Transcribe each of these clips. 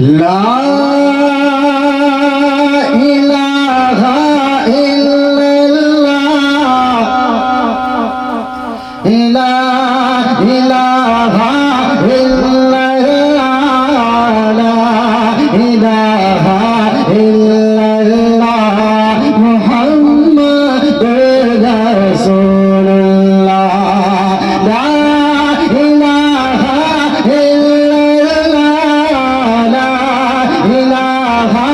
লা ইলাহা ইল্লাল্লাহ লা ইলাহা ইল্লাল্লাহ লা ইলাহা ইল্লাল্লাহ মুহাম্মাদুর রাসূলুল্লাহ লা ইলাহা ইল্লাল্লাহ লা ইলাহা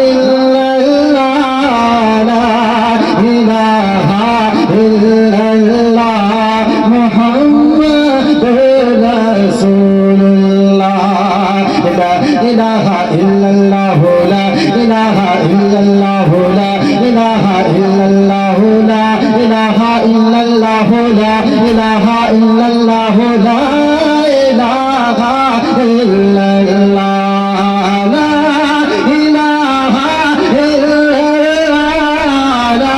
ইল্লাল্লাহ লা ইলাহা ইল্লাল্লাহ মুহাম্মাদুর রাসূলুল্লাহ লা ইলাহা ইল্লাল্লাহ লা ইলাহা ইল্লাল্লাহ লা ইলাহা ইল্লাল্লাহ লা ইলাহা ইল্লাল্লাহ লা ইলাহা ইল্লাল্লাহ লা ইলাহা ইল্লাল্লাহ লা ইলাহা ইল্লাল্লাহ লা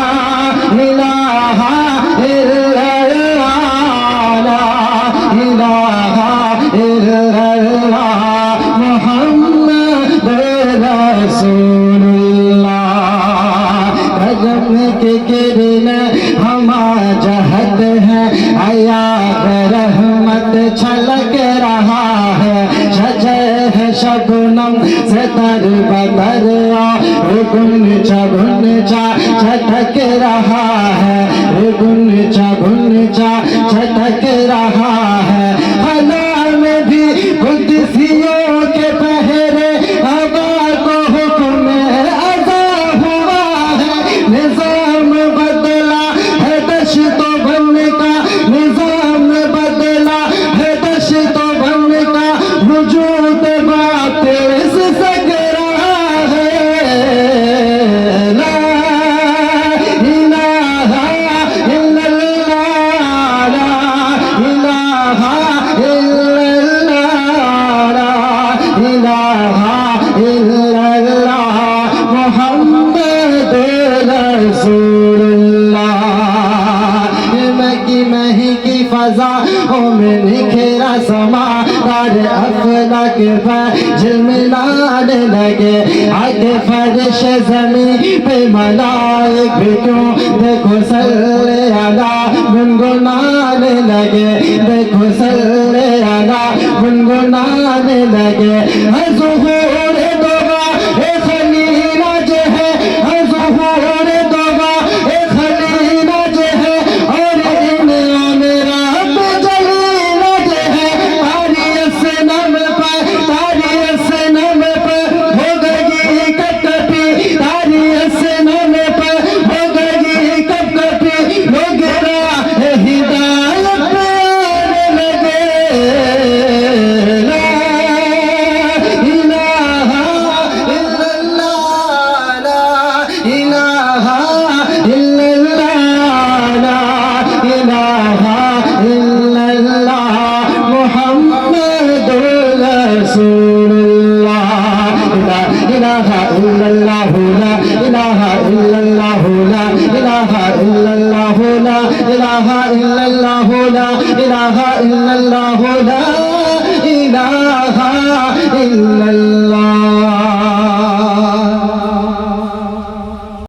ইলাহা ইল্লাল্লাহ লা ইলাহা ইল্লাল্লাহ মুহাম্মাদুর রাসূলুল্লাহ गजब के किरण हमा जहत है आया रहमत छलक रहा है सजे है शबनम से तर बदर गुनचा छटक रहा है गुनचा छटक रहा है हला में भी कुदसियों के पहरे हवा को हुक्म अदा हुआ है निजाम बदला है दश्तो बन का निजाम बदला है दश्तो बन का वजूद बातें सक रहा है ला इलाहा इल्लल्लाह ला इलाहा इल्लल्लाह ला इलाहा इल्लल्लाह मुहम्मदुर रसूलुल्लाह महकी फज़ाओं में निखरा समा तार अफलाक झिलमिलाने लगे आगे फर्श ज़मीन पे मलाइक भी क्यों देखो सल्ले अला गुनगुनाने लगे देखो सल्ले अला गुनगुनाने लगे ज़ुहूर तौबा ए खलीला जो है ज़ुहूर तौबा ए खलीला जो है और इन मेरा जलीला जो है तारी सनम पर हो गई कटपी तारी सनम पर हो गई कटपी लोग राह हिदायत पाने लगे ला इलाहा इल्लल्लाह ला इलाहा इल्लल्लाह ला इलाहा इल्लल्लाह मुहम्मदुर रसूलुल्लाह ला इलाहा इल्लल्लाह ला इलाहा इल्लल्लाह ला इलाहा इल्लल्लाह ला इलाहा इल्लल्लाह ला इलाहा इल्लल्लाह ला इलाहा इल्लल्लाह